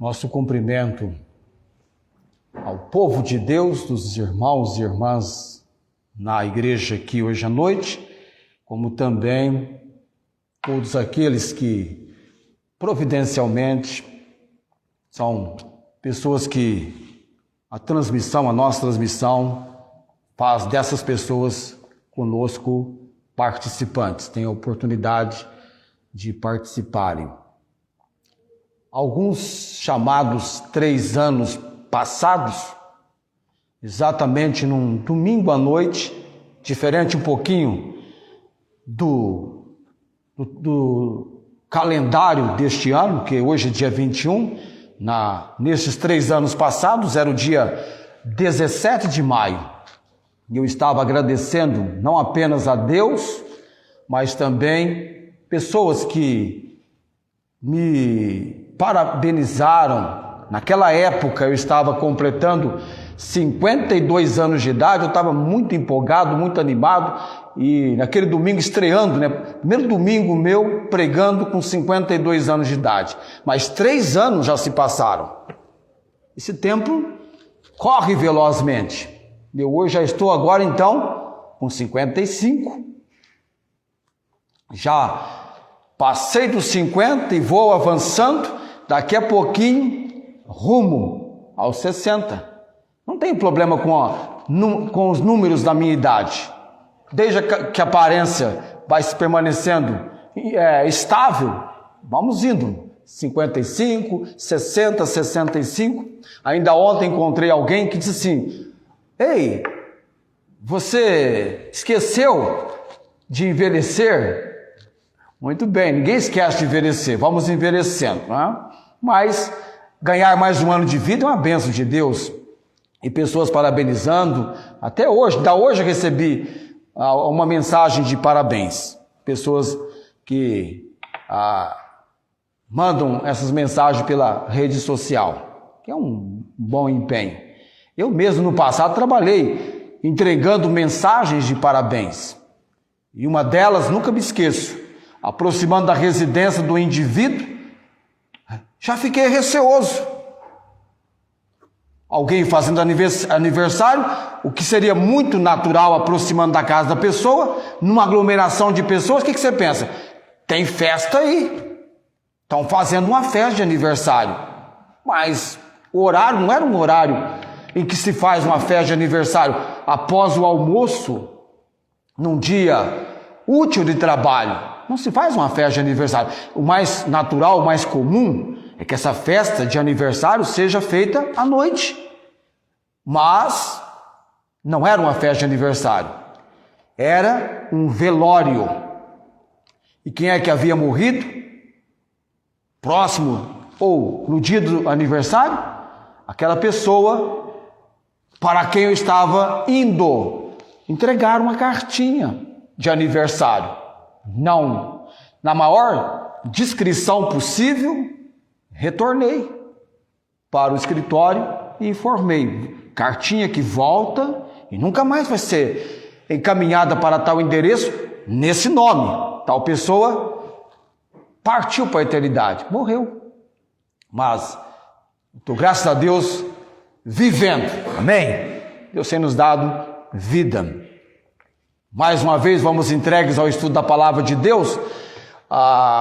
Nosso cumprimento ao povo de Deus, dos irmãos e irmãs na igreja aqui hoje à noite, como também todos aqueles que providencialmente são pessoas que a nossa transmissão faz dessas pessoas conosco participantes, têm a oportunidade de participarem. Alguns chamados 3 anos passados, exatamente num domingo à noite, diferente um pouquinho do calendário deste ano, que hoje é dia 21, nesses 3 anos passados era o dia 17 de maio. E eu estava agradecendo não apenas a Deus, mas também pessoas que me parabenizaram. Naquela época eu estava completando 52 anos de idade, eu estava muito empolgado, muito animado, e naquele domingo estreando, primeiro domingo meu pregando com 52 anos de idade, mas 3 anos já se passaram. Esse tempo corre velozmente. Eu hoje já estou agora então com 55, já passei dos 50 e vou avançando, daqui a pouquinho rumo aos 60. Não tem problema com os números da minha idade, desde que a aparência vai se permanecendo estável, vamos indo, 55, 60, 65. Ainda ontem encontrei alguém que disse assim: ei, você esqueceu de envelhecer? Muito bem, ninguém esquece de envelhecer, vamos envelhecendo, não é? Mas ganhar mais um ano de vida é uma bênção de Deus, e pessoas parabenizando, até hoje, hoje eu recebi uma mensagem de parabéns, pessoas que mandam essas mensagens pela rede social, que é um bom empenho. Eu mesmo no passado trabalhei entregando mensagens de parabéns, e uma delas nunca me esqueço, aproximando da residência do indivíduo, já fiquei receoso. Alguém fazendo aniversário, o que seria muito natural aproximando da casa da pessoa, numa aglomeração de pessoas, o que você pensa? Tem festa aí, estão fazendo uma festa de aniversário, mas o horário não era um horário em que se faz uma festa de aniversário após o almoço, num dia útil de trabalho. Não se faz uma festa de aniversário. O mais natural, o mais comum é que essa festa de aniversário seja feita à noite. Mas não era uma festa de aniversário. Era um velório. E quem é que havia morrido? Próximo ou no dia do aniversário? Aquela pessoa para quem eu estava indo entregar uma cartinha de aniversário. Não, na maior discrição possível, retornei para o escritório e informei. Cartinha que volta e nunca mais vai ser encaminhada para tal endereço nesse nome. Tal pessoa partiu para a eternidade, morreu. Mas estou, graças a Deus, vivendo. Amém? Deus tem nos dado vida. Mais uma vez vamos entregues ao estudo da Palavra de Deus,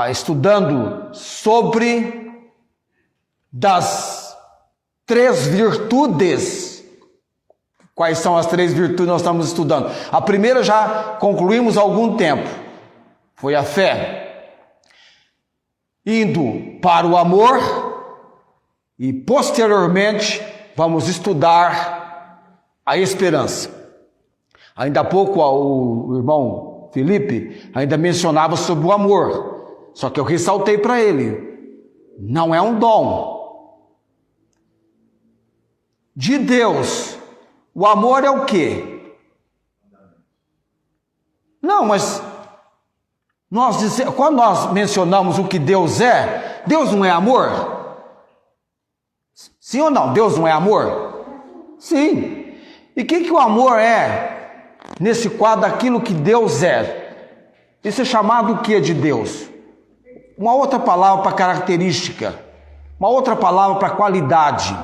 estudando sobre das 3 virtudes. Quais são as 3 virtudes que nós estamos estudando? A primeira já concluímos há algum tempo, foi a fé. Indo para o amor e posteriormente vamos estudar a esperança. Ainda há pouco o irmão Felipe ainda mencionava sobre o amor, só que eu ressaltei para ele, não é um dom de Deus. O amor é o quê? Não, mas quando nós mencionamos o que Deus é, Deus não é amor? Sim ou não? Deus não é amor? Sim. E o que o amor é? Nesse quadro, aquilo que Deus é. Isso é chamado o que de Deus? Uma outra palavra para característica. Uma outra palavra para qualidade.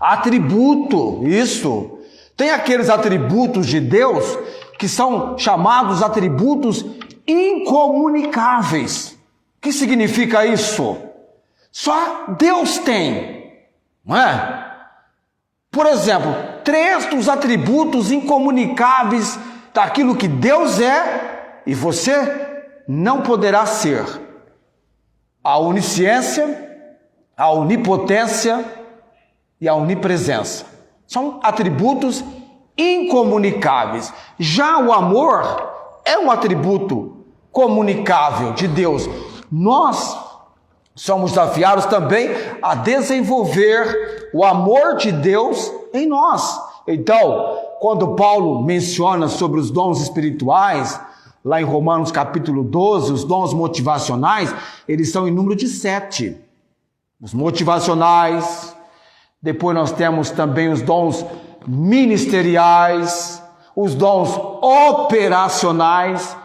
Atributo, isso. Tem aqueles atributos de Deus que são chamados atributos incomunicáveis. O que significa isso? Só Deus tem, não é? Por exemplo, 3 dos atributos incomunicáveis daquilo que Deus é e você não poderá ser: a onisciência, a onipotência e a onipresença. São atributos incomunicáveis. Já o amor é um atributo comunicável de Deus. Nós somos desafiados também a desenvolver o amor de Deus em nós. Então, quando Paulo menciona sobre os dons espirituais, lá em Romanos capítulo 12, os dons motivacionais, eles são em número de 7. Os motivacionais, depois nós temos também os dons ministeriais, os dons operacionais.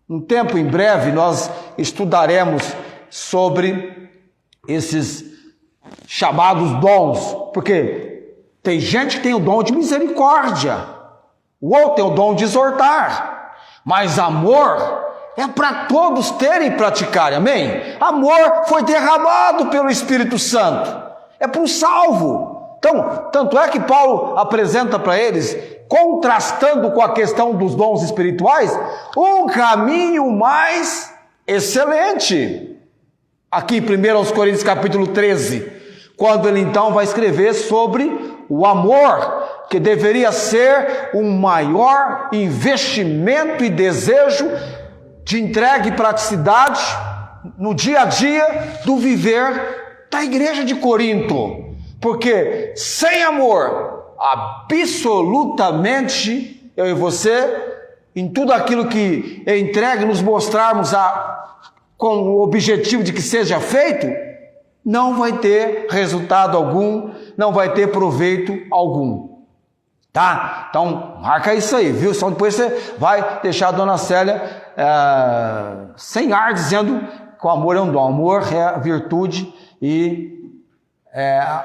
Um tempo em breve nós estudaremos sobre esses chamados dons, porque tem gente que tem o dom de misericórdia, o outro tem o dom de exortar, mas amor é para todos terem e praticarem, amém? Amor foi derramado pelo Espírito Santo, é para o salvo. Então, tanto é que Paulo apresenta para eles, contrastando com a questão dos dons espirituais, um caminho mais excelente. Aqui em 1 Coríntios capítulo 13, quando ele então vai escrever sobre o amor, que deveria ser um maior investimento e desejo de entrega e praticidade no dia a dia do viver da igreja de Corinto. Porque sem amor, absolutamente, eu e você, em tudo aquilo que é entregue, nos mostrarmos com o objetivo de que seja feito, não vai ter resultado algum, não vai ter proveito algum. Tá? Então, marca isso aí, viu? Só depois você vai deixar a dona Célia sem ar, dizendo que o amor é um dom. O amor é a virtude e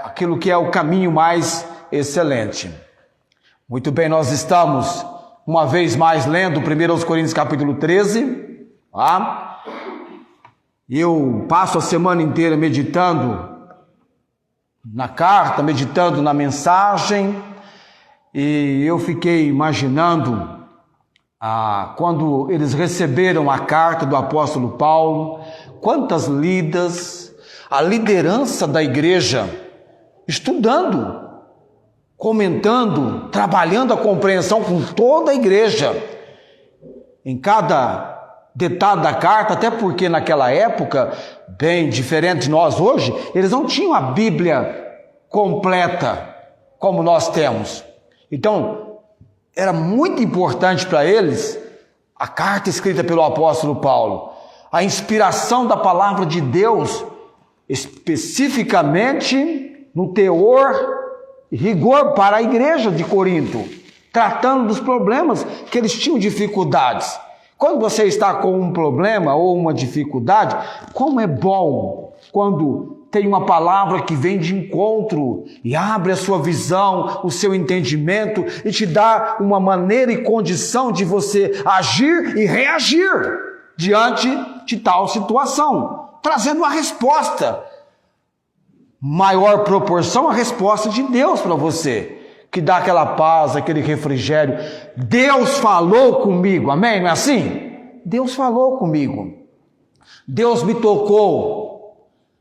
aquilo que é o caminho mais excelente. Muito bem, nós estamos uma vez mais lendo 1 Coríntios capítulo 13. Tá? Eu passo a semana inteira meditando na carta, meditando na mensagem, e eu fiquei imaginando quando eles receberam a carta do apóstolo Paulo, quantas lidas, a liderança da igreja, estudando, comentando, trabalhando a compreensão com toda a igreja, em cada detalhe da carta, até porque naquela época, bem diferente de nós hoje, eles não tinham a Bíblia completa como nós temos. Então, era muito importante para eles a carta escrita pelo apóstolo Paulo, a inspiração da palavra de Deus, especificamente no teor e rigor para a igreja de Corinto, tratando dos problemas que eles tinham dificuldades. Quando você está com um problema ou uma dificuldade, como é bom quando tem uma palavra que vem de encontro e abre a sua visão, o seu entendimento e te dá uma maneira e condição de você agir e reagir diante de tal situação, trazendo uma resposta. Maior proporção a resposta de Deus para você, que dá aquela paz, aquele refrigério. Deus falou comigo, amém? Não é assim? Deus falou comigo. Deus me tocou.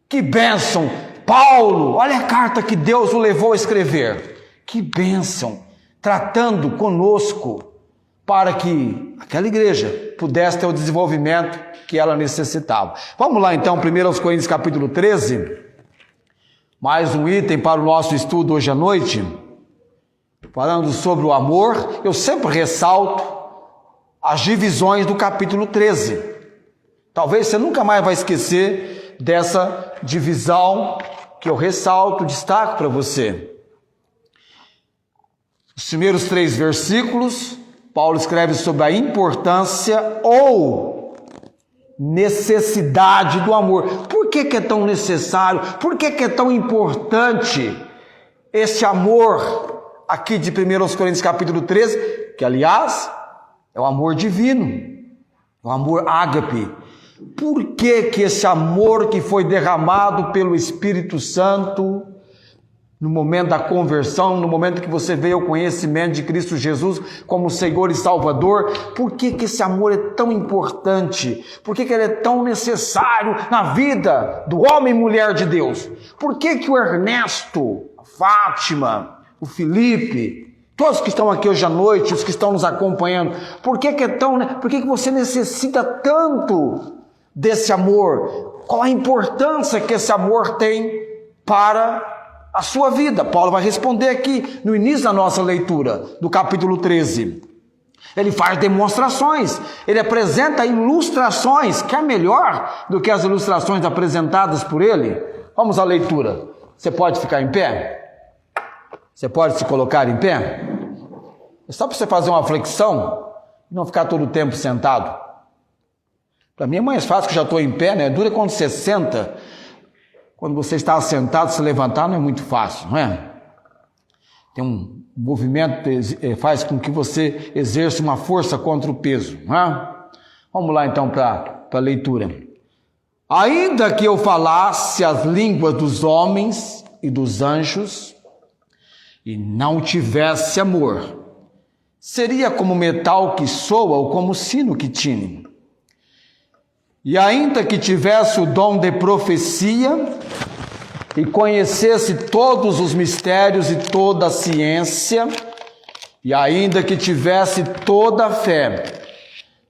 Que bênção! Paulo, olha a carta que Deus o levou a escrever. Que bênção! Tratando conosco para que aquela igreja pudesse ter o desenvolvimento que ela necessitava. Vamos lá então, 1 Coríntios capítulo 13. Mais um item para o nosso estudo hoje à noite. Falando sobre o amor, eu sempre ressalto as divisões do capítulo 13. Talvez você nunca mais vai esquecer dessa divisão que eu ressalto, destaco para você. Os primeiros 3 versículos, Paulo escreve sobre a importância ou necessidade do amor. Por que é tão necessário? Por que é tão importante esse amor aqui de 1 Coríntios capítulo 13, que aliás é o amor divino, o amor ágape? Por que esse amor que foi derramado pelo Espírito Santo no momento da conversão, no momento que você veio ao conhecimento de Cristo Jesus como Senhor e Salvador, por que esse amor é tão importante? Por que ele é tão necessário na vida do homem e mulher de Deus? Por que o Ernesto, a Fátima, o Felipe, todos que estão aqui hoje à noite, os que estão nos acompanhando, por que você necessita tanto desse amor? Qual a importância que esse amor tem para a sua vida? Paulo vai responder aqui no início da nossa leitura, do capítulo 13. Ele faz demonstrações, ele apresenta ilustrações, que é melhor do que as ilustrações apresentadas por ele. Vamos à leitura. Você pode ficar em pé? Você pode se colocar em pé? É só para você fazer uma flexão e não ficar todo o tempo sentado. Para mim é mais fácil, que já estou em pé, né? Dura quando você senta. Quando você está sentado, se levantar não é muito fácil, não é? Tem um movimento que faz com que você exerça uma força contra o peso, não é? Vamos lá então para a leitura. Ainda que eu falasse as línguas dos homens e dos anjos e não tivesse amor, seria como metal que soa ou como sino que tine. E ainda que tivesse o dom de profecia e conhecesse todos os mistérios e toda a ciência, e ainda que tivesse toda a fé,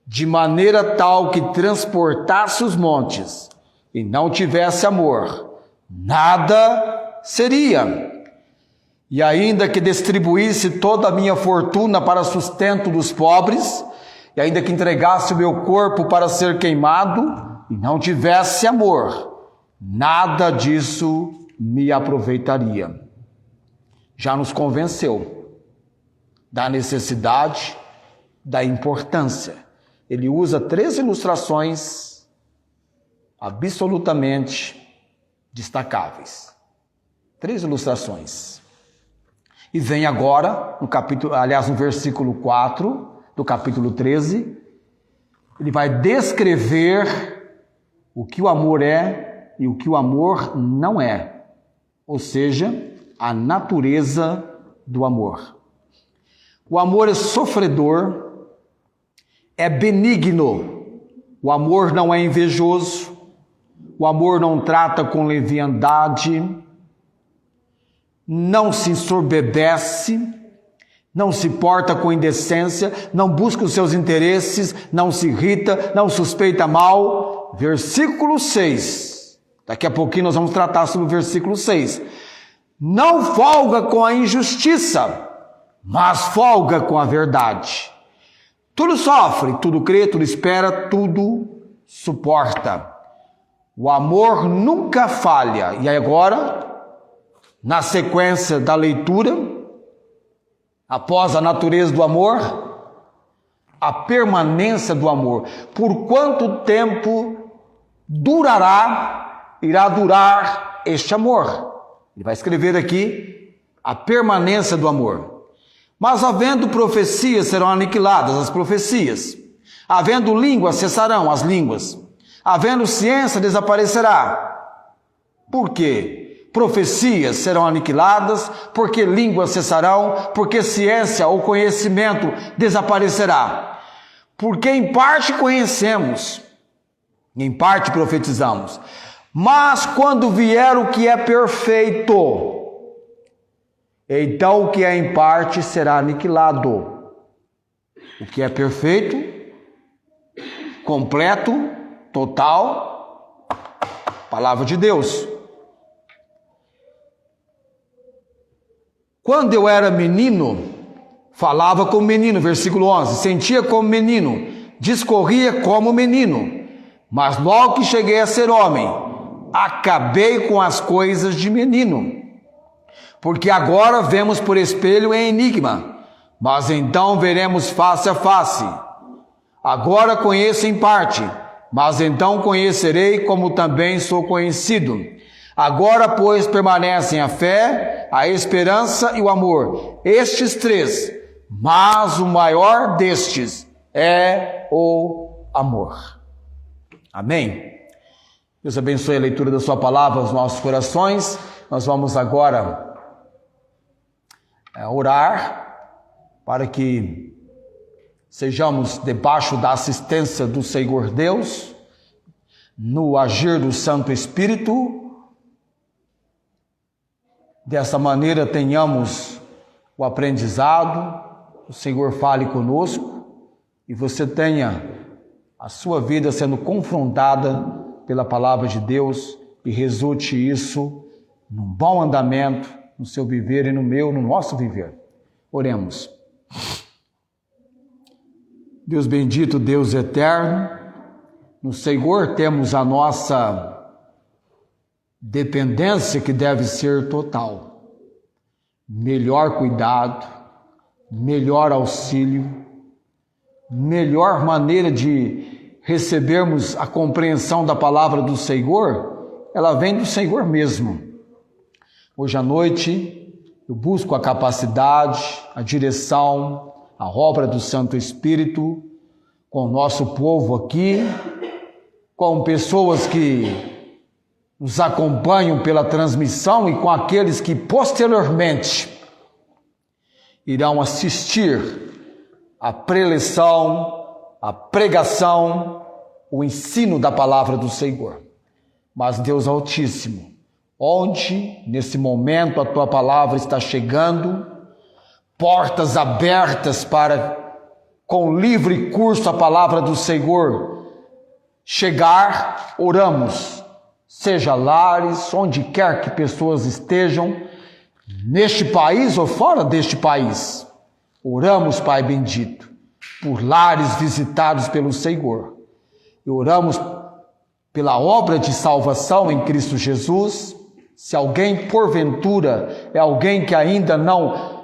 de maneira tal que transportasse os montes, e não tivesse amor, nada seria. E ainda que distribuísse toda a minha fortuna para sustento dos pobres, e ainda que entregasse o meu corpo para ser queimado, e não tivesse amor, nada disso me aproveitaria. Já nos convenceu da necessidade, da importância. Ele usa 3 ilustrações absolutamente destacáveis. 3 ilustrações. E vem agora, no versículo 4, do capítulo 13, ele vai descrever o que o amor é e o que o amor não é, ou seja, a natureza do amor. O amor é sofredor, é benigno, o amor não é invejoso, o amor não trata com leviandade, não se ensoberbece, não se porta com indecência, não busca os seus interesses, não se irrita, não suspeita mal. Versículo 6. Daqui a pouquinho nós vamos tratar sobre o versículo 6. Não folga com a injustiça, mas folga com a verdade. Tudo sofre, tudo crê, tudo espera, tudo suporta. O amor nunca falha. E agora, na sequência da leitura, após a natureza do amor, a permanência do amor. Por quanto tempo irá durar este amor? Ele vai escrever aqui a permanência do amor. Mas havendo profecias, serão aniquiladas as profecias. Havendo línguas, cessarão as línguas. Havendo ciência, desaparecerá. Por quê? Profecias serão aniquiladas, porque línguas cessarão, porque ciência ou conhecimento desaparecerá. Porque em parte conhecemos, em parte profetizamos. Mas quando vier o que é perfeito, então o que é em parte será aniquilado. O que é perfeito, completo, total, palavra de Deus. Quando eu era menino, falava como menino, versículo 11, sentia como menino, discorria como menino, mas logo que cheguei a ser homem, acabei com as coisas de menino. Porque agora vemos por espelho em enigma, mas então veremos face a face. Agora conheço em parte, mas então conhecerei como também sou conhecido. Agora, pois, permanecem a fé, a esperança e o amor, estes três, mas o maior destes é o amor. Amém? Deus abençoe a leitura da sua palavra aos nossos corações. Nós vamos agora orar para que sejamos debaixo da assistência do Senhor Deus, no agir do Santo Espírito. Dessa maneira tenhamos o aprendizado, o Senhor fale conosco e você tenha a sua vida sendo confrontada pela palavra de Deus e resulte isso num bom andamento, no seu viver e no nosso viver. Oremos. Deus bendito, Deus eterno, no Senhor temos a nossa dependência que deve ser total. Melhor cuidado, melhor auxílio, melhor maneira de recebermos a compreensão da palavra do Senhor, ela vem do Senhor mesmo. Hoje à noite eu busco a capacidade, a direção, a obra do Santo Espírito com o nosso povo aqui, com pessoas que nos acompanham pela transmissão e com aqueles que posteriormente irão assistir à preleção, à pregação, o ensino da palavra do Senhor. Mas Deus Altíssimo, onde nesse momento a tua palavra está chegando, portas abertas para, com livre curso, a palavra do Senhor chegar, oramos. Seja lares, onde quer que pessoas estejam, neste país ou fora deste país. Oramos, Pai bendito, por lares visitados pelo Senhor. E oramos pela obra de salvação em Cristo Jesus. Se alguém, porventura, é alguém que ainda não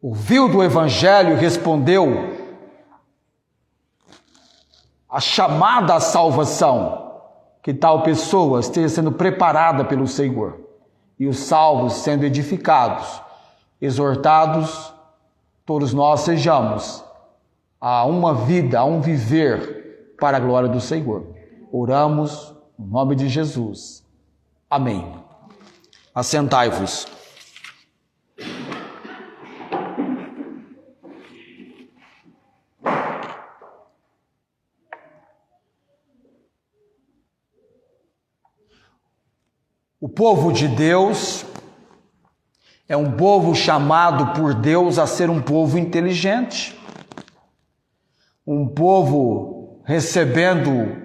ouviu do Evangelho e respondeu a chamada à salvação, que tal pessoa esteja sendo preparada pelo Senhor e os salvos sendo edificados, exortados, todos nós sejamos a uma vida, a um viver para a glória do Senhor. Oramos no nome de Jesus. Amém. Assentai-vos. O povo de Deus é um povo chamado por Deus a ser um povo inteligente, um povo recebendo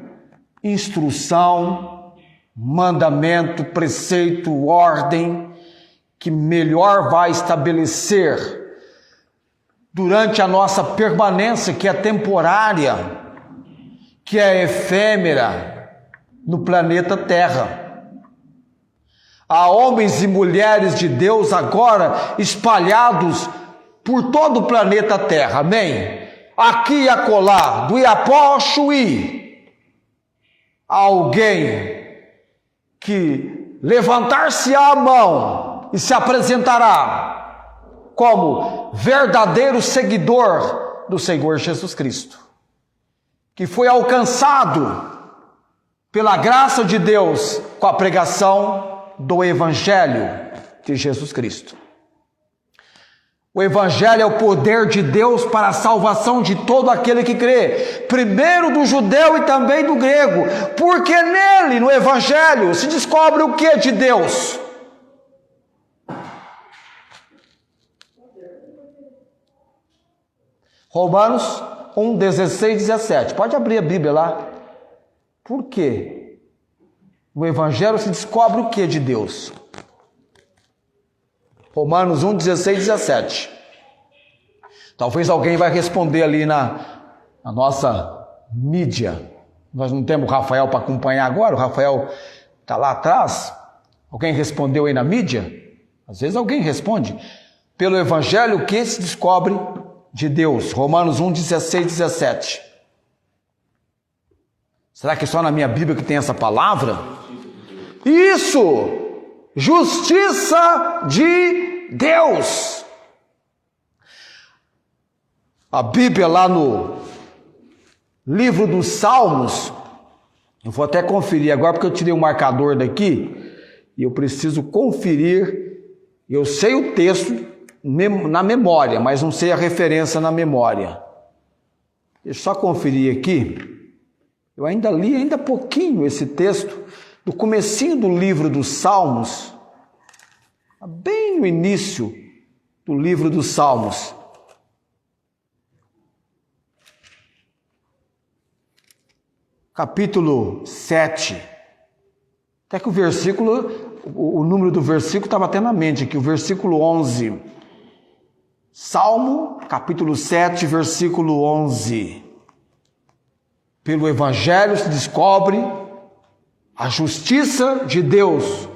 instrução, mandamento, preceito, ordem, que melhor vai estabelecer durante a nossa permanência, que é temporária, que é efêmera no planeta Terra. Há homens e mulheres de Deus agora espalhados por todo o planeta Terra, amém? Aqui e acolá, do Iapó ao Chuí, há alguém que levantar-se-á a mão e se apresentará como verdadeiro seguidor do Senhor Jesus Cristo, que foi alcançado pela graça de Deus com a pregação do Evangelho de Jesus Cristo. O Evangelho é o poder de Deus para a salvação de todo aquele que crê, primeiro do judeu e também do grego, porque nele, no Evangelho, se descobre o que é de Deus. Romanos 1, 16, 17. Pode abrir a Bíblia lá. Por quê? No Evangelho se descobre o que de Deus? Romanos 1, 16, 17. Talvez alguém vai responder ali na nossa mídia. Nós não temos o Rafael para acompanhar agora, o Rafael está lá atrás. Alguém respondeu aí na mídia? Às vezes alguém responde. Pelo Evangelho, o que se descobre de Deus? Romanos 1, 16, 17. Será que é só na minha Bíblia que tem essa palavra? Isso! Justiça de Deus. A Bíblia lá no livro dos Salmos, eu vou até conferir agora porque eu tirei o marcador daqui e eu preciso conferir. Eu sei o texto na memória, mas não sei a referência na memória. Deixa eu só conferir aqui. Eu ainda li ainda pouquinho esse texto, do comecinho do livro dos Salmos, bem no início do livro dos Salmos. Capítulo 7. Até que o número do versículo estava até na mente aqui, o versículo 11. Salmo, capítulo 7, versículo 11. Pelo Evangelho se descobre a justiça de Deus,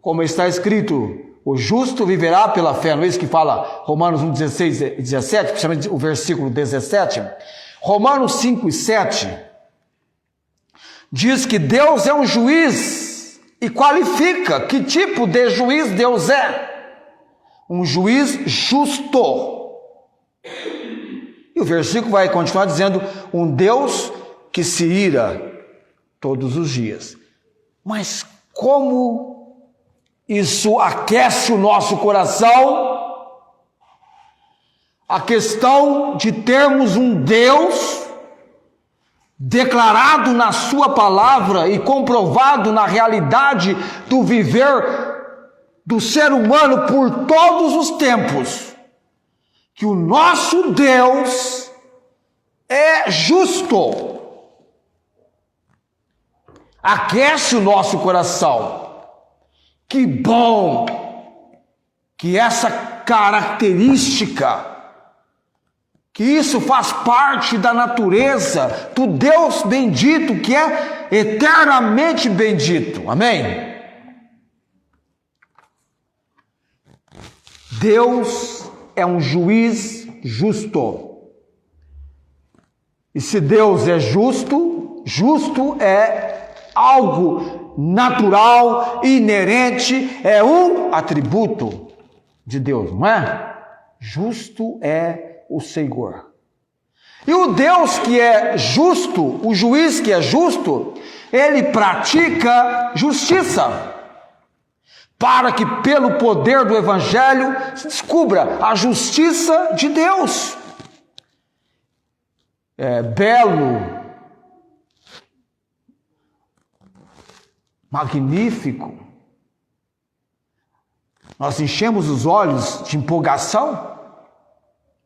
como está escrito, o justo viverá pela fé. Não é isso que fala Romanos 1, 16 e 17, principalmente o versículo 17. Romanos 5 e 7 diz que Deus é um juiz e qualifica que tipo de juiz Deus é. Um juiz justo. E o versículo vai continuar dizendo, um Deus que se ira todos os dias. Mas como isso aquece o nosso coração? A questão de termos um Deus declarado na sua palavra e comprovado na realidade do viver do ser humano por todos os tempos, que o nosso Deus é justo. Aquece o nosso coração. Que bom que essa característica, que isso faz parte da natureza do Deus bendito, que é eternamente bendito. Amém? Deus é um juiz justo. E se Deus é justo, justo é algo natural, inerente, é um atributo de Deus, não é? Justo é o Senhor. E o Deus que é justo, o juiz que é justo, ele pratica justiça, para que pelo poder do Evangelho se descubra a justiça de Deus. É belo, magnífico. Nós enchemos os olhos de empolgação,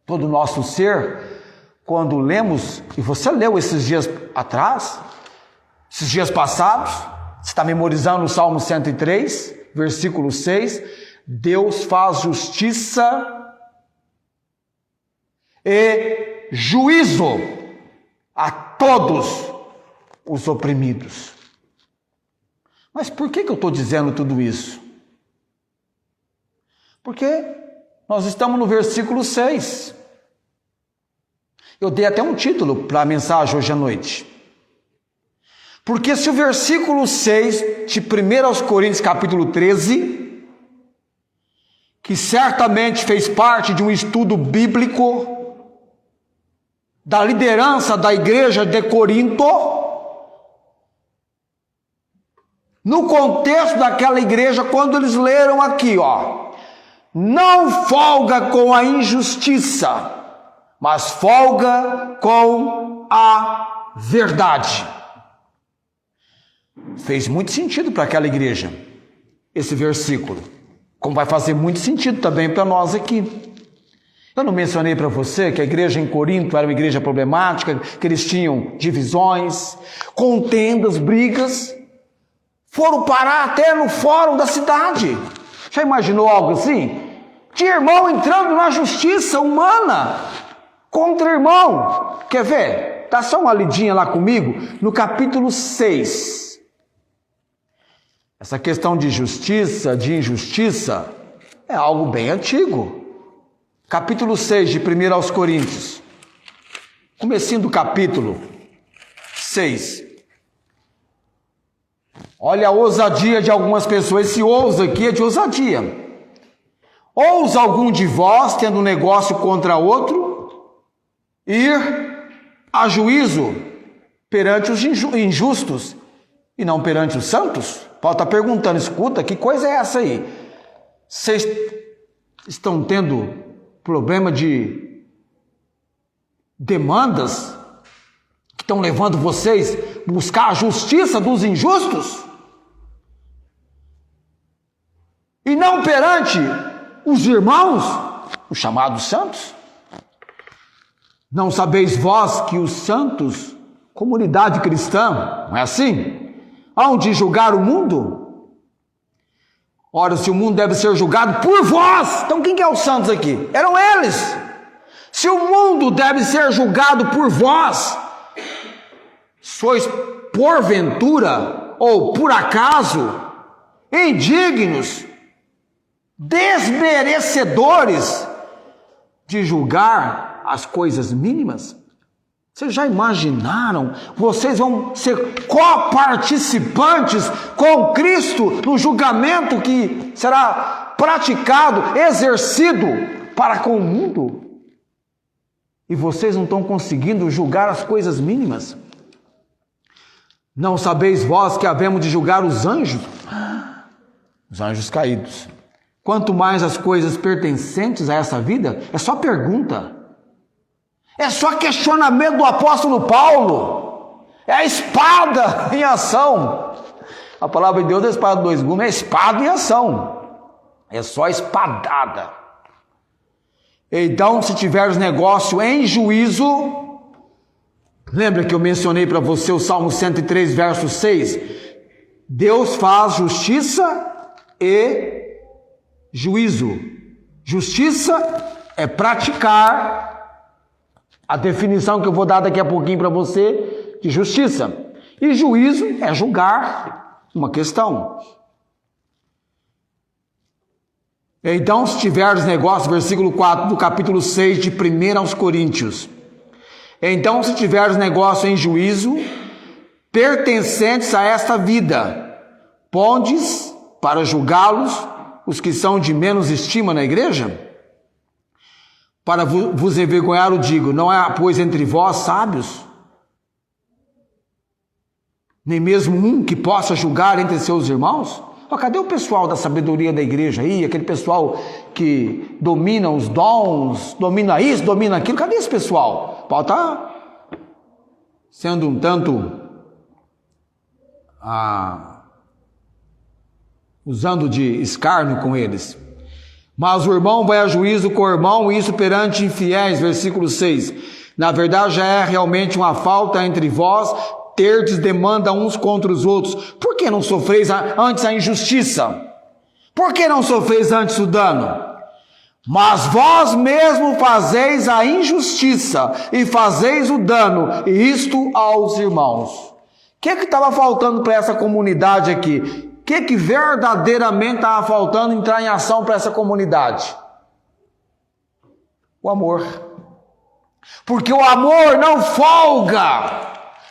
todo o nosso ser, quando lemos, e você leu esses dias atrás, esses dias passados, você está memorizando o Salmo 103, versículo 6, Deus faz justiça e juízo a todos os oprimidos. Mas por que eu estou dizendo tudo isso? Porque nós estamos no versículo 6. Eu dei até um título para a mensagem hoje à noite. Porque se o versículo 6 de 1 Coríntios capítulo 13, que certamente fez parte de um estudo bíblico da liderança da igreja de Corinto, no contexto daquela igreja, quando eles leram aqui, não folga com a injustiça, mas folga com a verdade. Fez muito sentido para aquela igreja, esse versículo, como vai fazer muito sentido também para nós aqui. Eu não mencionei para você que a igreja em Corinto era uma igreja problemática, que eles tinham divisões, contendas, brigas, foram parar até no fórum da cidade. Já imaginou algo assim? De irmão entrando na justiça humana contra irmão. Quer ver? Dá só uma lidinha lá comigo no capítulo 6. Essa questão de justiça, de injustiça, é algo bem antigo. Capítulo 6 de 1 aos Coríntios. Comecinho do capítulo 6. Olha a ousadia de algumas pessoas. Esse ousa aqui é de ousadia. Ousa algum de vós, tendo um negócio contra outro, ir a juízo perante os injustos e não perante os santos? Paulo está perguntando, escuta, que coisa é essa aí? Vocês estão tendo problema de demandas que estão levando vocês a buscar a justiça dos injustos? E não perante os irmãos, os chamados santos? Não sabeis vós que os santos, comunidade cristã, não é assim? Hão de julgar o mundo? Ora, se o mundo deve ser julgado por vós, então quem que é os santos aqui? Eram eles. Se o mundo deve ser julgado por vós, sois porventura ou por acaso indignos, desmerecedores de julgar as coisas mínimas? Vocês já imaginaram? Vocês vão ser coparticipantes com Cristo no julgamento que será praticado, exercido para com o mundo? E vocês não estão conseguindo julgar as coisas mínimas? Não sabeis vós que havemos de julgar os anjos caídos? Quanto mais as coisas pertencentes a essa vida? É só pergunta. É só questionamento do apóstolo Paulo. É a espada em ação. A palavra de Deus é a espada de dois gumes, é espada em ação. É só espadada. Então, se tiveres negócio em juízo, lembra que eu mencionei para você o Salmo 103, verso 6? Deus faz justiça e juízo. Justiça é praticar a definição que eu vou dar daqui a pouquinho para você de justiça. E juízo é julgar uma questão. Então, se tiveres negócio, versículo 4 do capítulo 6 de 1 aos Coríntios. Então, se tiveres negócio em juízo, pertencentes a esta vida, pondes para julgá-los os que são de menos estima na igreja? Para vos envergonhar o digo, não há, pois, entre vós sábios? Nem mesmo um que possa julgar entre seus irmãos? Cadê o pessoal da sabedoria da igreja aí? Aquele pessoal que domina os dons, domina isso, domina aquilo. Cadê esse pessoal? Paulo está sendo um tanto usando de escárnio com eles. Mas o irmão vai a juízo com o irmão, e isso perante infiéis, versículo 6. Na verdade, já é realmente uma falta entre vós, terdes demanda uns contra os outros. Por que não sofreis antes a injustiça? Por que não sofreis antes o dano? Mas vós mesmo fazeis a injustiça, e fazeis o dano, e isto aos irmãos. O que estava faltando para essa comunidade aqui? O que verdadeiramente estava faltando entrar em ação para essa comunidade? O amor. Porque o amor não folga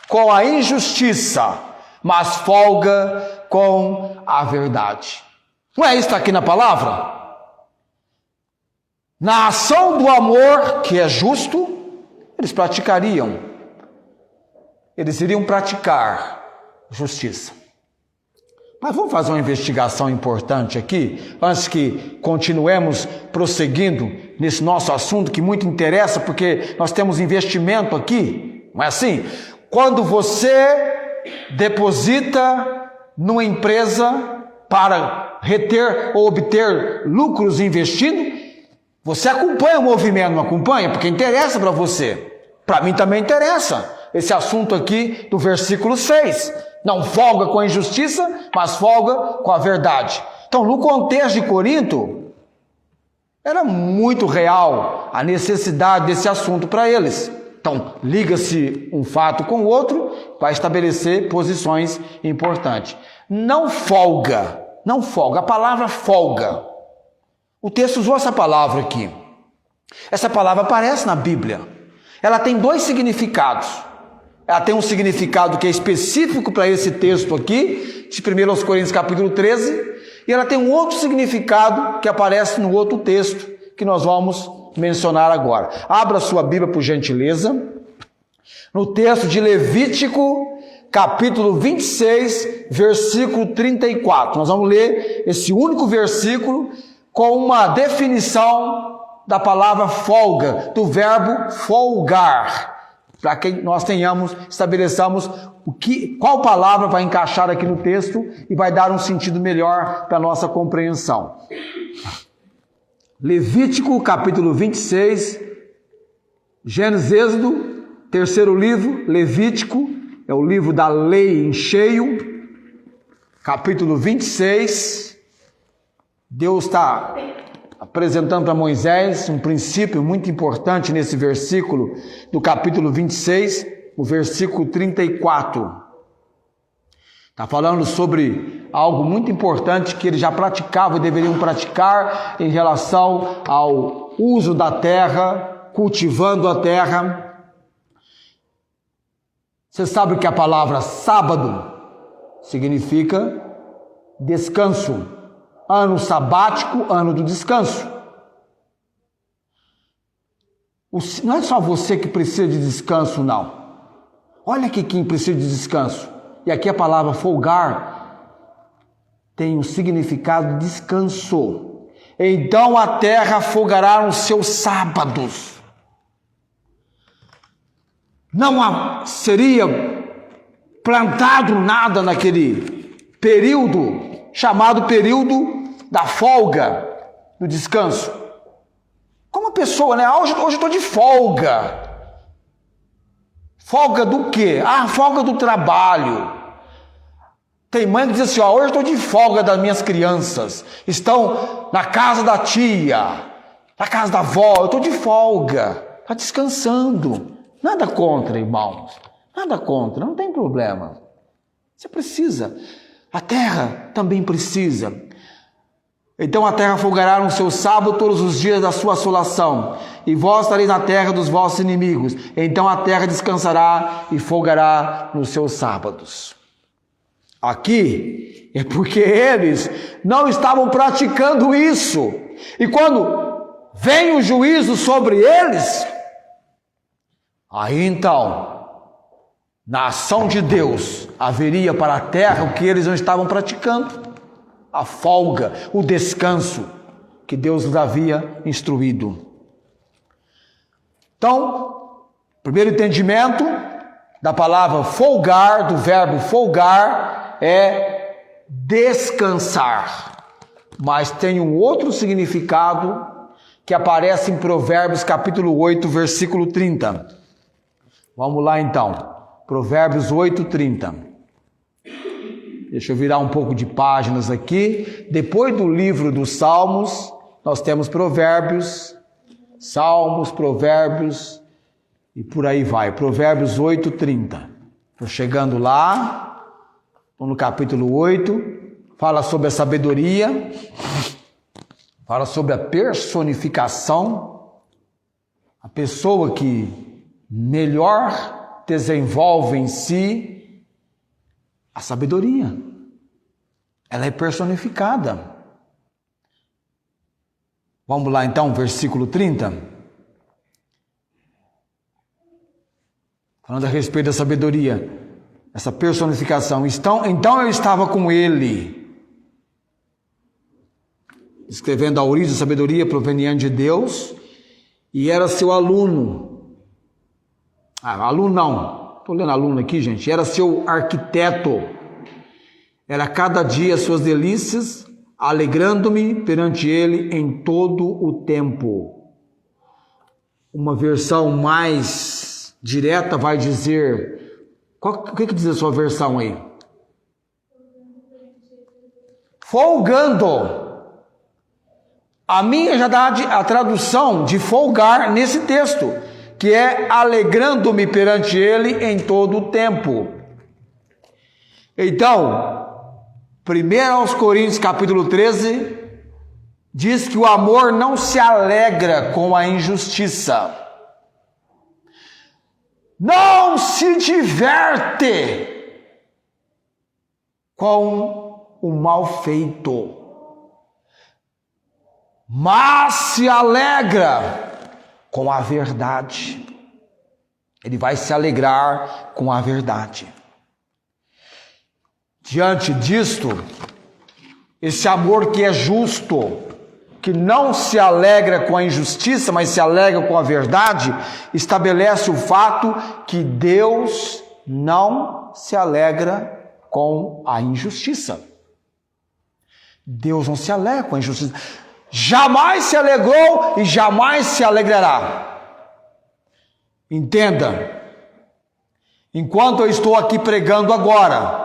com a injustiça, mas folga com a verdade. Não é isso que está aqui na palavra? Na ação do amor, que é justo, eles praticariam. Eles iriam praticar justiça. Mas vamos fazer uma investigação importante aqui, antes que continuemos prosseguindo nesse nosso assunto que muito interessa, porque nós temos investimento aqui, não é assim? Quando você deposita numa empresa para reter ou obter lucros investindo, você acompanha o movimento, não acompanha? Porque interessa para você. Para mim também interessa esse assunto aqui do versículo 6. Não folga com a injustiça, mas folga com a verdade. Então, no contexto de Corinto, era muito real a necessidade desse assunto para eles. Então, liga-se um fato com o outro para estabelecer posições importantes. Não folga, não folga. A palavra folga. O texto usou essa palavra aqui. Essa palavra aparece na Bíblia. Ela tem dois significados. Ela tem um significado que é específico para esse texto aqui, de 1 Coríntios capítulo 13, e ela tem um outro significado que aparece no outro texto que nós vamos mencionar agora. Abra sua Bíblia, por gentileza, no texto de Levítico, capítulo 26, versículo 34. Nós vamos ler esse único versículo com uma definição da palavra folga, do verbo folgar, para que nós estabeleçamos qual palavra vai encaixar aqui no texto e vai dar um sentido melhor para a nossa compreensão. Levítico, capítulo 26, Gênesis, Êxodo, terceiro livro, Levítico, é o livro da lei em cheio, capítulo 26, Deus está apresentando para Moisés um princípio muito importante nesse versículo do capítulo 26, o versículo 34. Está falando sobre algo muito importante que eles já praticavam e deveriam praticar em relação ao uso da terra, cultivando a terra. Você sabe que a palavra sábado significa descanso. Ano sabático, ano do descanso. Não é só você que precisa de descanso, não. Olha aqui quem precisa de descanso. E aqui a palavra folgar tem o significado de descanso. Então a terra folgará nos seus sábados. Não seria plantado nada naquele período chamado período da folga, do descanso. Como a pessoa, né? Hoje eu estou de folga. Folga do quê? Folga do trabalho. Tem mãe que diz assim, hoje eu estou de folga das minhas crianças. Estão na casa da tia, na casa da avó, eu estou de folga. Está descansando. Nada contra, irmãos. Nada contra, não tem problema. Você precisa. A terra também precisa. Então a terra folgará no seu sábado todos os dias da sua assolação, e vós estareis na terra dos vossos inimigos. Então a terra descansará e folgará nos seus sábados. Aqui é porque eles não estavam praticando isso. E quando vem o juízo sobre eles, aí então, na ação de Deus, haveria para a terra o que eles não estavam praticando. A folga, o descanso que Deus lhes havia instruído. Então, primeiro entendimento da palavra folgar, do verbo folgar, é descansar. Mas tem um outro significado que aparece em Provérbios capítulo 8, versículo 30. Vamos lá então, Provérbios 8, 30. Deixa eu virar um pouco de páginas aqui. Depois do livro dos Salmos, nós temos Provérbios, Salmos, Provérbios e por aí vai. Provérbios 8, 30. Estou chegando lá, estou no capítulo 8, fala sobre a sabedoria, fala sobre a personificação, a pessoa que melhor desenvolve em si a sabedoria. Ela é personificada. Vamos lá então, versículo 30. Falando a respeito da sabedoria, essa personificação. Então eu estava com ele, escrevendo a origem da sabedoria proveniente de Deus, e era seu aluno. Aluno não. Estou lendo aluno aqui, gente. Era seu arquiteto. Era cada dia suas delícias, alegrando-me perante ele em todo o tempo. Uma versão mais direta vai dizer... O que diz a sua versão aí? Folgando. A minha já dá a tradução de folgar nesse texto, que é alegrando-me perante ele em todo o tempo. Então, 1 Coríntios capítulo 13 diz que o amor não se alegra com a injustiça, não se diverte com o mal feito, mas se alegra com a verdade. Ele vai se alegrar com a verdade. Diante disto, esse amor que é justo, que não se alegra com a injustiça, mas se alegra com a verdade, estabelece o fato que Deus não se alegra com a injustiça. Deus não se alegra com a injustiça. Jamais se alegrou e jamais se alegrará. Entenda, enquanto eu estou aqui pregando agora,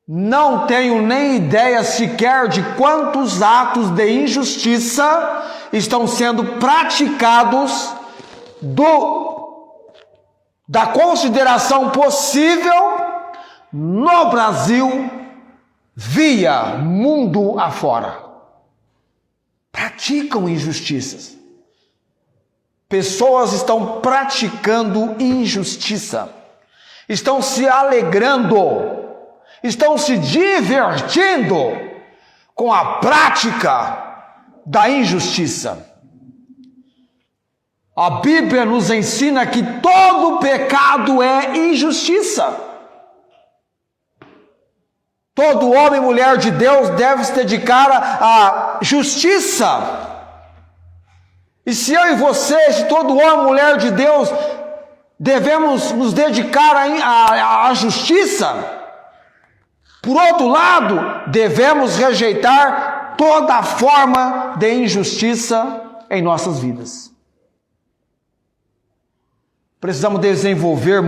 não tenho nem ideia sequer de quantos atos de injustiça estão sendo praticados da consideração possível no Brasil via mundo afora. Praticam injustiças. Pessoas estão praticando injustiça. Estão se alegrando. Estão se divertindo com a prática da injustiça. A Bíblia nos ensina que todo pecado é injustiça. Todo homem e mulher de Deus deve se dedicar à justiça. E se eu e você, se todo homem e mulher de Deus, devemos nos dedicar à justiça, por outro lado, devemos rejeitar toda forma de injustiça em nossas vidas. Precisamos desenvolver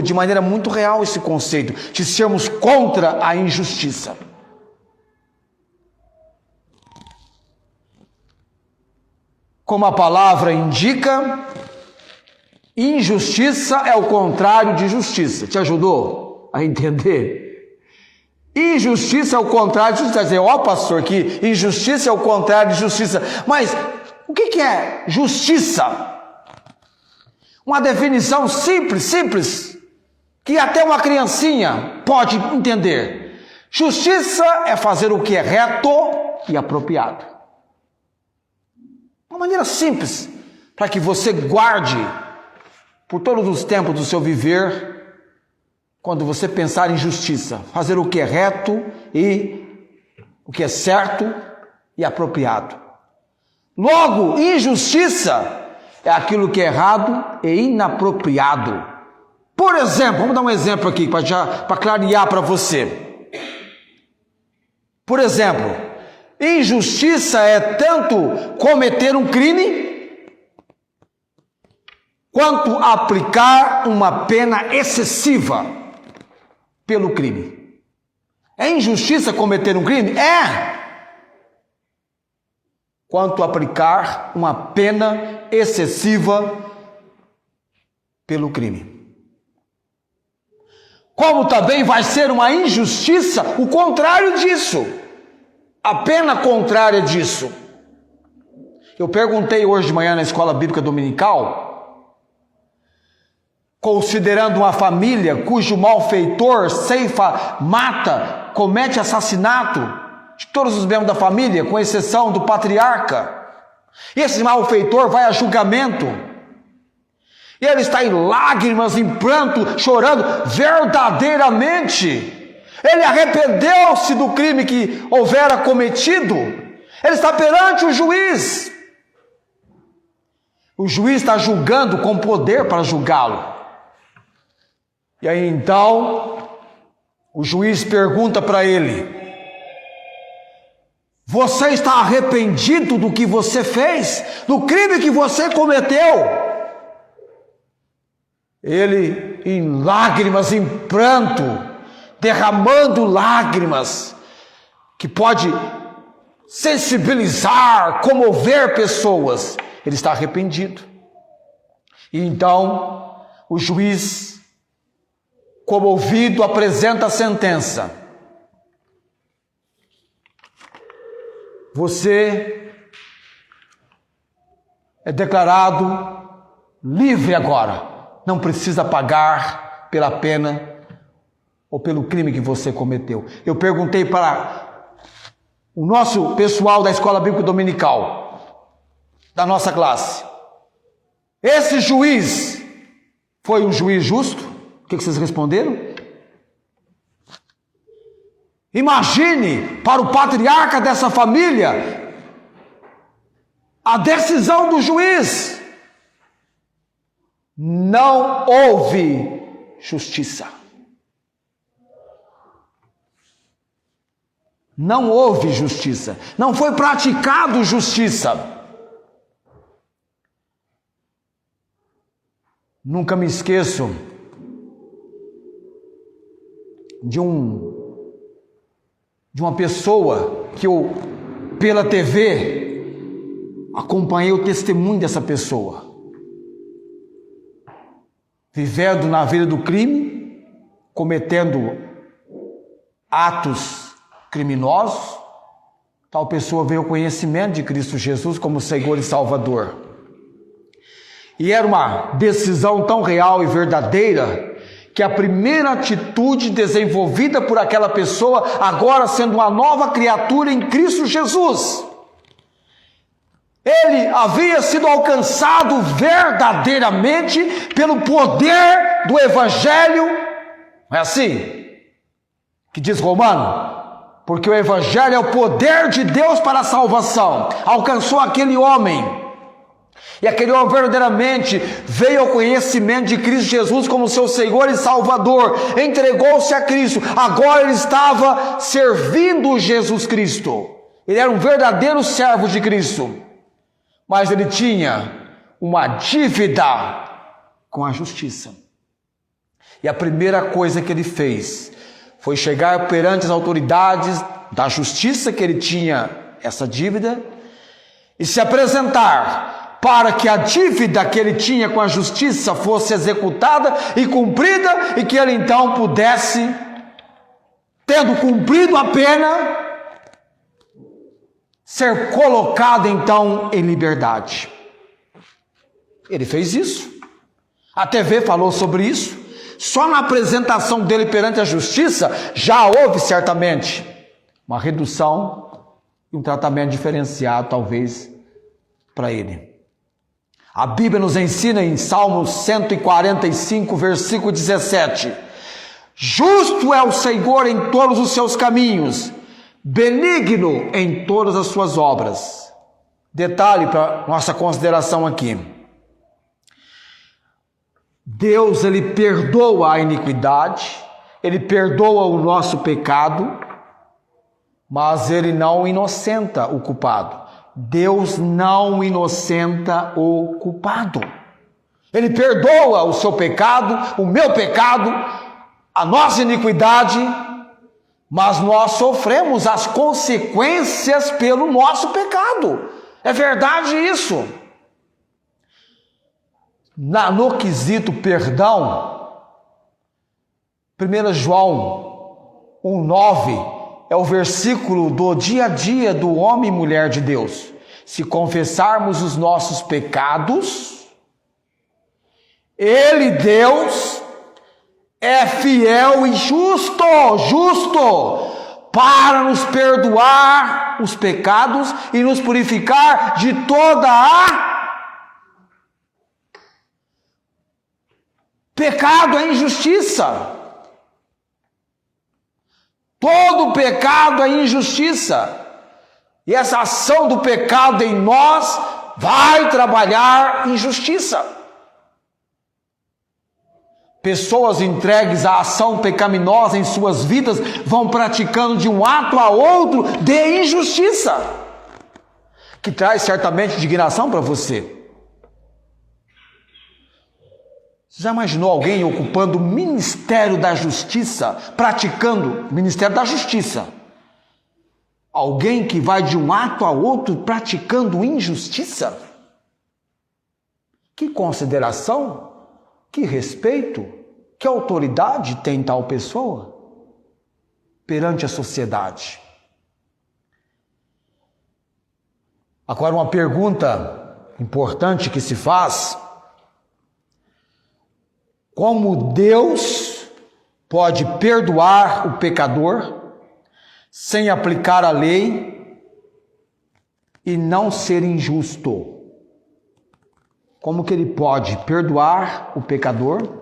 de maneira muito real esse conceito de sermos contra a injustiça. Como a palavra indica, injustiça é o contrário de justiça. Te ajudou a entender? Injustiça é o contrário de justiça. Dizer, pastor, que injustiça é o contrário de justiça. Mas o que é justiça? Uma definição simples, que até uma criancinha pode entender. Justiça é fazer o que é reto e apropriado. Uma maneira simples, para que você guarde por todos os tempos do seu viver, quando você pensar em justiça, fazer o que é reto e o que é certo e apropriado. Logo, injustiça é aquilo que é errado e inapropriado. Por exemplo, vamos dar um exemplo aqui para clarear para você. Por exemplo, injustiça é tanto cometer um crime quanto aplicar uma pena excessiva pelo crime. É injustiça cometer um crime? É! Quanto aplicar uma pena excessiva pelo crime. Como também vai ser uma injustiça o contrário disso. A pena contrária disso. Eu perguntei hoje de manhã na escola bíblica dominical, considerando uma família cujo malfeitor ceifa, mata, comete assassinato de todos os membros da família, com exceção do patriarca. E esse malfeitor vai a julgamento. E ele está em lágrimas, em pranto, chorando verdadeiramente. Ele arrependeu-se do crime que houvera cometido. Ele está perante o juiz. O juiz está julgando com poder para julgá-lo. E aí então, o juiz pergunta para ele: você está arrependido do que você fez? Do crime que você cometeu? Ele, em lágrimas, em pranto, derramando lágrimas, que pode sensibilizar, comover pessoas, ele está arrependido. E então, o juiz, comovido, apresenta a sentença. Você é declarado livre agora. Não precisa pagar pela pena ou pelo crime que você cometeu? Eu perguntei para o nosso pessoal da Escola Bíblica Dominical, da nossa classe: esse juiz foi um juiz justo? O que vocês responderam? Imagine para o patriarca dessa família a decisão do juiz. Não houve justiça. Não houve justiça. Não foi praticado justiça. Nunca me esqueço de uma pessoa que eu, pela TV, acompanhei o testemunho dessa pessoa. Vivendo na vida do crime, cometendo atos criminosos, tal pessoa veio ao conhecimento de Cristo Jesus como Senhor e Salvador. E era uma decisão tão real e verdadeira, que a primeira atitude desenvolvida por aquela pessoa, agora sendo uma nova criatura em Cristo Jesus, ele havia sido alcançado verdadeiramente pelo poder do Evangelho. Não é assim que diz Romano? Porque o Evangelho é o poder de Deus para a salvação. Alcançou aquele homem. E aquele homem verdadeiramente veio ao conhecimento de Cristo Jesus como seu Senhor e Salvador. Entregou-se a Cristo. Agora ele estava servindo Jesus Cristo. Ele era um verdadeiro servo de Cristo. Mas ele tinha uma dívida com a justiça. E a primeira coisa que ele fez foi chegar perante as autoridades da justiça, que ele tinha essa dívida, e se apresentar para que a dívida que ele tinha com a justiça fosse executada e cumprida, e que ele então pudesse, tendo cumprido a pena, ser colocado então em liberdade. Ele fez isso. A TV falou sobre isso. Só na apresentação dele perante a justiça já houve certamente uma redução e um tratamento diferenciado talvez para ele. A Bíblia nos ensina em Salmos 145, versículo 17: justo é o Senhor em todos os seus caminhos, benigno em todas as suas obras. Detalhe para nossa consideração aqui: Deus, ele perdoa a iniquidade, ele perdoa o nosso pecado, mas ele não inocenta o culpado. Deus não inocenta o culpado. Ele perdoa o seu pecado, o meu pecado, a nossa iniquidade, mas nós sofremos as consequências pelo nosso pecado. É verdade isso. No quesito perdão, 1 João 1,9 é o versículo do dia a dia do homem e mulher de Deus. Se confessarmos os nossos pecados, Ele, Deus, é fiel e justo, para nos perdoar os pecados e nos purificar de toda a pecado, a injustiça. Todo pecado é injustiça. E essa ação do pecado em nós vai trabalhar injustiça. Pessoas entregues à ação pecaminosa em suas vidas vão praticando de um ato a outro de injustiça, que traz certamente indignação para você. Você já imaginou alguém ocupando o ministério da justiça, praticando o ministério da justiça? Alguém que vai de um ato a outro praticando injustiça? Que consideração, que respeito, que autoridade tem tal pessoa perante a sociedade? Agora, uma pergunta importante que se faz: como Deus pode perdoar o pecador sem aplicar a lei e não ser injusto? Como que ele pode perdoar o pecador?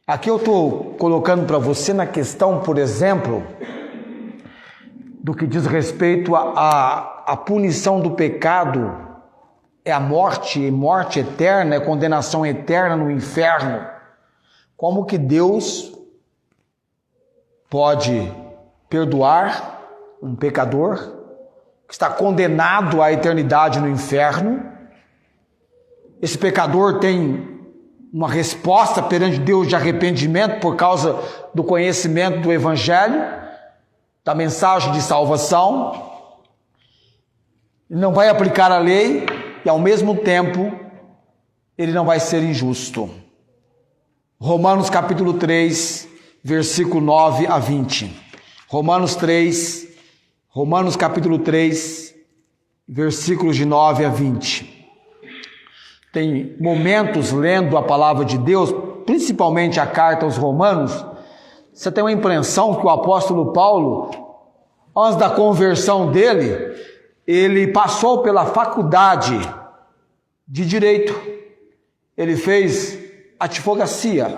Aqui eu estou colocando para você na questão, por exemplo, do que diz respeito à punição do pecado, é a morte, e morte eterna, é condenação eterna no inferno. Como que Deus pode perdoar um pecador que está condenado à eternidade no inferno? Esse pecador tem uma resposta perante Deus de arrependimento por causa do conhecimento do Evangelho, da mensagem de salvação. Ele não vai aplicar a lei e, ao mesmo tempo, ele não vai ser injusto. Romanos capítulo 3, versículo 9 a 20. Romanos capítulo 3, versículos de 9 a 20. Tem momentos lendo a palavra de Deus, principalmente a carta aos Romanos, você tem uma impressão que o apóstolo Paulo, antes da conversão dele, ele passou pela faculdade de Direito. Ele fez advocacia.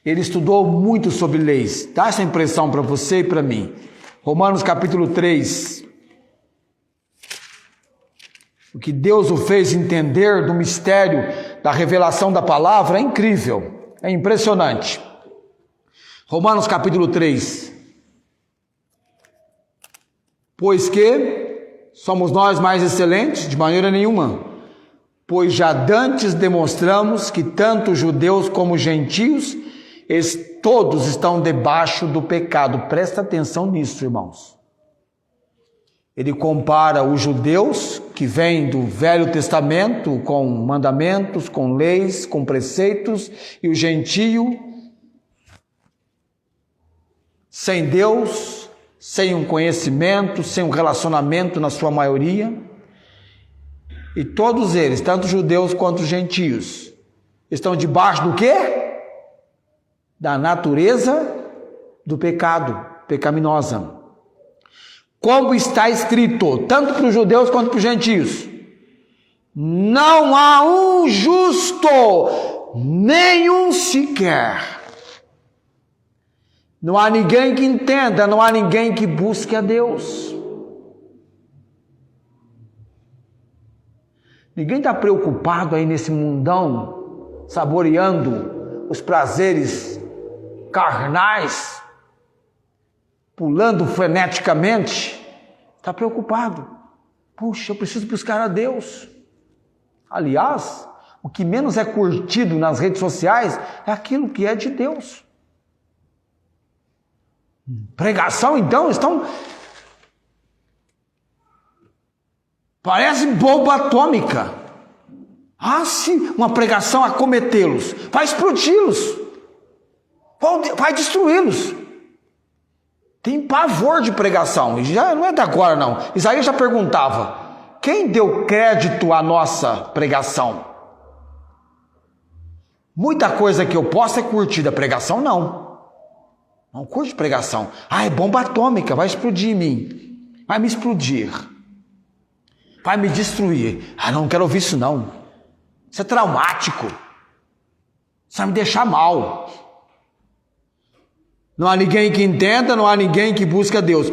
Ele estudou muito sobre leis. Dá essa impressão para você e para mim. Romanos capítulo 3. O que Deus o fez entender do mistério da revelação da palavra é incrível, é impressionante. Romanos capítulo 3. Pois que somos nós mais excelentes? De maneira nenhuma. Pois já dantes demonstramos que tanto judeus como gentios, todos estão debaixo do pecado. Presta atenção nisso, irmãos. Ele compara os judeus, que vêm do Velho Testamento, com mandamentos, com leis, com preceitos, e o gentio, sem Deus, sem um conhecimento, sem um relacionamento na sua maioria. E todos eles, tanto judeus quanto gentios, estão debaixo do quê? Da natureza do pecado, pecaminosa. Como está escrito, tanto para os judeus quanto para os gentios: não há um justo, nenhum sequer. Não há ninguém que entenda, não há ninguém que busque a Deus. Ninguém está preocupado aí nesse mundão, saboreando os prazeres carnais, pulando freneticamente. Está preocupado. Puxa, eu preciso buscar a Deus. Aliás, o que menos é curtido nas redes sociais é aquilo que é de Deus. Pregação, então, parece bomba atômica. Ah, sim, uma pregação a cometê-los, vai explodi-los, vai destruí-los. Tem pavor de pregação, e já não é de agora não. Isaías já perguntava: quem deu crédito à nossa pregação? Muita coisa que eu posso é curtida, pregação não. Não curte pregação. Ah, é bomba atômica, vai explodir em mim, vai me explodir, vai me destruir. Ah, não quero ouvir isso não. Isso é traumático, isso vai me deixar mal. Não há ninguém que entenda, não há ninguém que busque a Deus.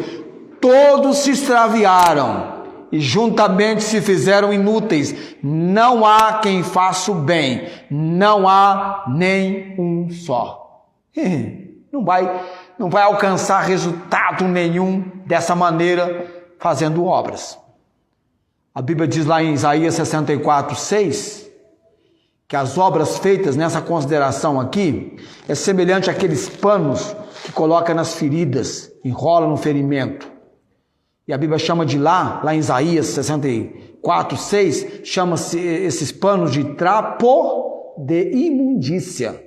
Todos se extraviaram e juntamente se fizeram inúteis. Não há quem faça o bem, não há nem um só. Não vai alcançar resultado nenhum dessa maneira, fazendo obras. A Bíblia diz lá em Isaías 64, 6, que as obras feitas nessa consideração aqui é semelhante àqueles panos que coloca nas feridas, enrola no ferimento. E a Bíblia chama de lá em Isaías 64, 6, chama-se esses panos de trapo de imundícia.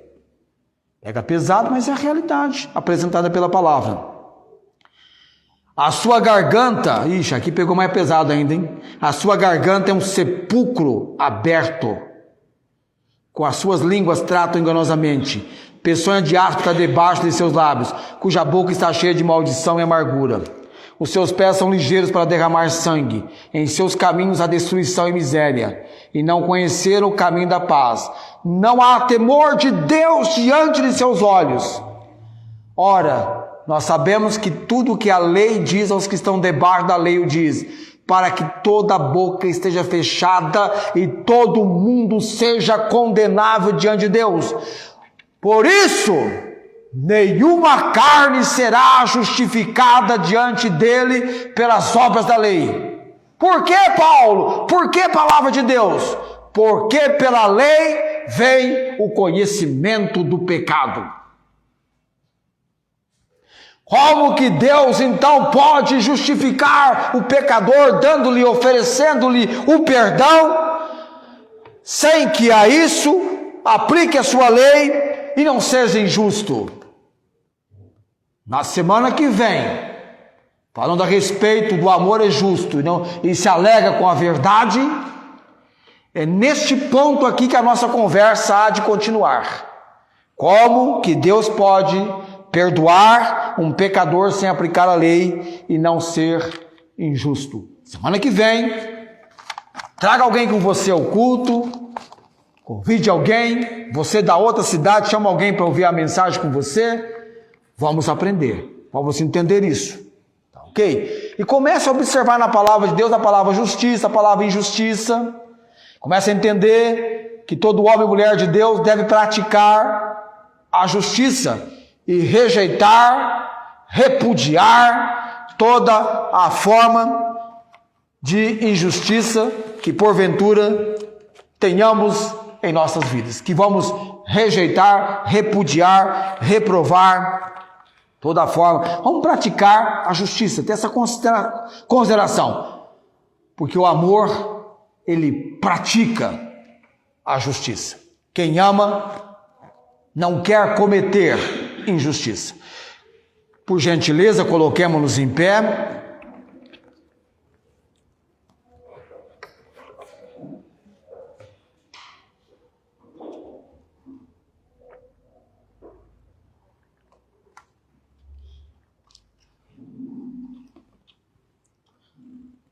Pega pesado, mas é a realidade apresentada pela palavra. A sua garganta, aqui pegou mais pesado ainda, hein? A sua garganta é um sepulcro aberto. Com as suas línguas tratam enganosamente. peçonha de aspo está debaixo de seus lábios, cuja boca está cheia de maldição e amargura. Os seus pés são ligeiros para derramar sangue, em seus caminhos há destruição e miséria, e não conheceram o caminho da paz. Não há temor de Deus diante de seus olhos. Ora, nós sabemos que tudo o que a lei diz aos que estão debaixo da lei o diz, para que toda boca esteja fechada e todo mundo seja condenável diante de Deus. Por isso, nenhuma carne será justificada diante dele pelas obras da lei. Por que, Paulo? Por que palavra de Deus? Porque pela lei vem o conhecimento do pecado. Como que Deus então pode justificar o pecador dando-lhe, oferecendo-lhe o perdão, sem que a isso aplique a sua lei e não seja injusto? Na semana que vem, falando a respeito do amor é justo e se alega com a verdade, é neste ponto aqui que a nossa conversa há de continuar. Como que Deus pode perdoar um pecador sem aplicar a lei e não ser injusto? Semana que vem, traga alguém com você ao culto, convide alguém, você da outra cidade, chama alguém para ouvir a mensagem com você. Vamos aprender, vamos entender isso, tá, ok? E comece a observar na palavra de Deus a palavra justiça, a palavra injustiça. Comece a entender que todo homem e mulher de Deus deve praticar a justiça e rejeitar, repudiar toda a forma de injustiça que porventura tenhamos em nossas vidas, que vamos rejeitar, repudiar, reprovar toda a forma. Vamos praticar a justiça, ter essa consideração, porque o amor, ele pratica a justiça. Quem ama não quer cometer injustiça. Por gentileza, coloquemo-nos em pé.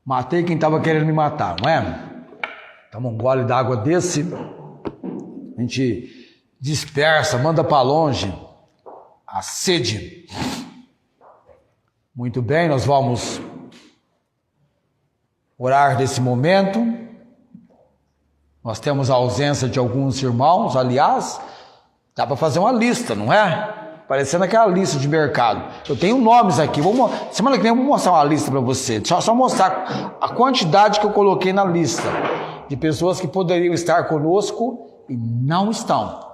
Matei quem estava querendo me matar, não é? Toma um gole d'água desse, a gente dispersa, manda para longe a sede. Muito bem, nós vamos orar nesse momento. Nós temos a ausência de alguns irmãos, aliás, dá para fazer uma lista, não é? Parecendo aquela lista de mercado. Eu tenho nomes aqui. Semana que vem eu vou mostrar uma lista para você. Só mostrar a quantidade que eu coloquei na lista de pessoas que poderiam estar conosco e não estão.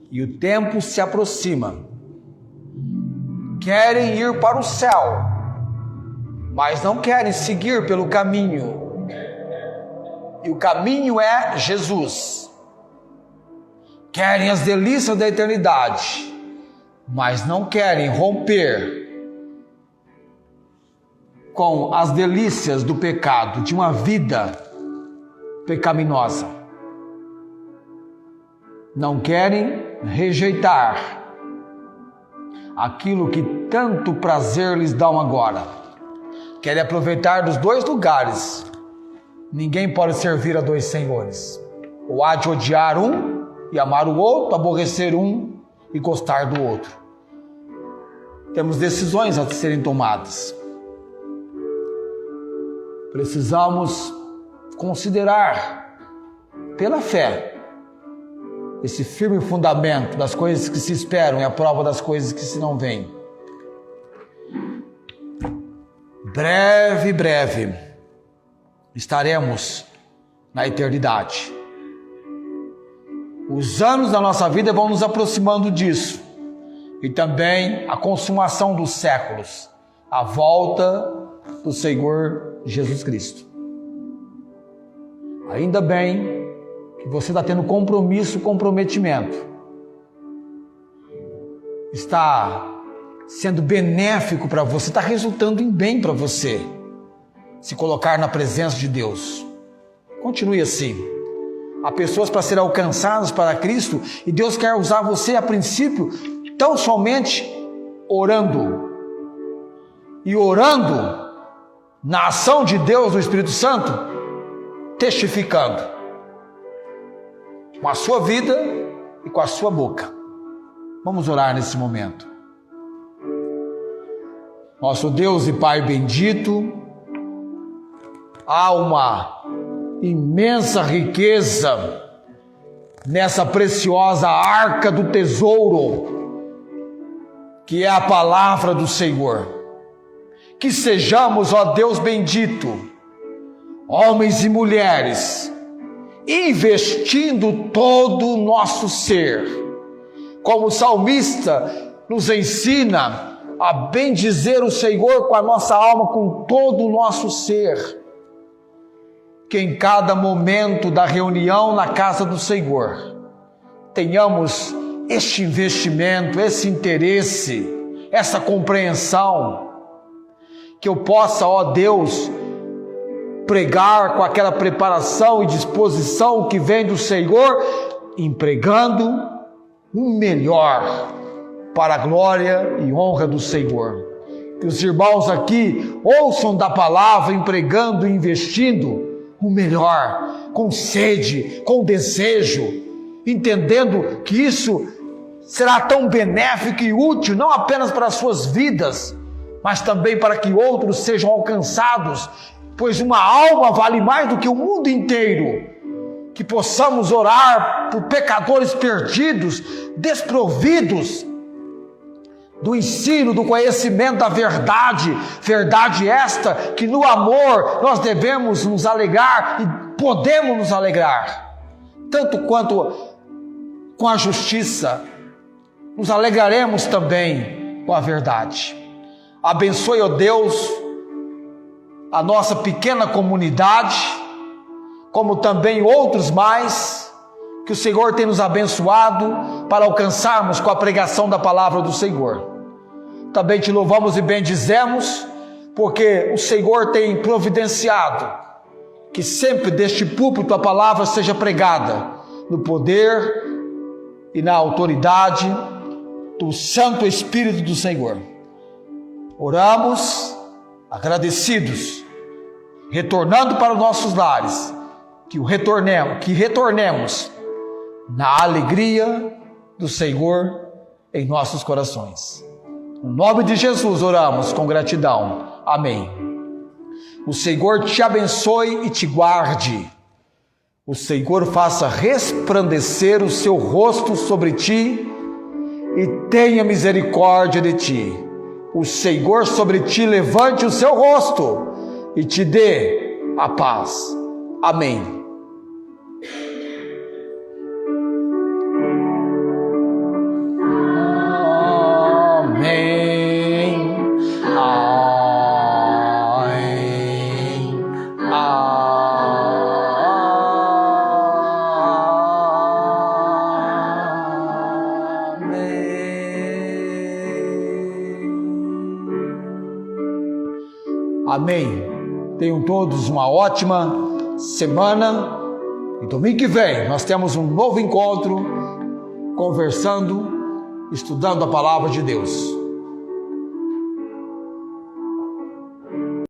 E o tempo se aproxima. Querem ir para o céu, mas não querem seguir pelo caminho. E o caminho é Jesus. Querem as delícias da eternidade, mas não querem romper com as delícias do pecado, de uma vida pecaminosa. Não querem rejeitar aquilo que tanto prazer lhes dão agora. Querem aproveitar dos dois lugares. Ninguém pode servir a dois senhores. Ou há de odiar um e amar o outro, aborrecer um e gostar do outro. Temos decisões a serem tomadas. Precisamos considerar, pela fé, esse firme fundamento das coisas que se esperam e a prova das coisas que se não veem. Breve, estaremos na eternidade. Os anos da nossa vida vão nos aproximando disso. E também a consumação dos séculos, a volta do Senhor Jesus Cristo. Ainda bem que você está tendo comprometimento. Está sendo benéfico para você, está resultando em bem para você se colocar na presença de Deus. Continue assim. Há pessoas para serem alcançadas para Cristo e Deus quer usar você a princípio tão somente orando. E orando na ação de Deus, do Espírito Santo, testificando com a sua vida e com a sua boca. Vamos orar nesse momento. Nosso Deus e Pai bendito, há uma imensa riqueza nessa preciosa arca do tesouro, que é a palavra do Senhor. Que sejamos, ó Deus bendito, homens e mulheres, investindo todo o nosso ser, como o salmista nos ensina a bendizer o Senhor com a nossa alma, com todo o nosso ser. Que em cada momento da reunião na casa do Senhor, tenhamos este investimento, esse interesse, essa compreensão, que eu possa, ó Deus, pregar com aquela preparação e disposição que vem do Senhor, empregando o melhor para a glória e honra do Senhor. Que os irmãos aqui ouçam da palavra, empregando e investindo o melhor, com sede, com desejo, entendendo que isso será tão benéfico e útil, não apenas para as suas vidas, mas também para que outros sejam alcançados, pois uma alma vale mais do que o mundo inteiro. Que possamos orar por pecadores perdidos, desprovidos do ensino, do conhecimento da verdade, verdade esta que no amor nós devemos nos alegrar e podemos nos alegrar, tanto quanto com a justiça, nos alegraremos também com a verdade. Abençoe, ó Deus, a nossa pequena comunidade, como também outros mais, que o Senhor tem nos abençoado para alcançarmos com a pregação da palavra do Senhor. Também te louvamos e bendizemos, porque o Senhor tem providenciado que sempre deste púlpito a palavra seja pregada no poder e na autoridade do Santo Espírito do Senhor. Oramos agradecidos, retornando para os nossos lares, que retornemos na alegria do Senhor em nossos corações. No nome de Jesus oramos com gratidão. Amém. O Senhor te abençoe e te guarde. O Senhor faça resplandecer o seu rosto sobre ti e tenha misericórdia de ti. O Senhor sobre ti levante o seu rosto e te dê a paz. Amém. Amém. Tenham todos uma ótima semana e domingo que vem nós temos um novo encontro, conversando, estudando a palavra de Deus.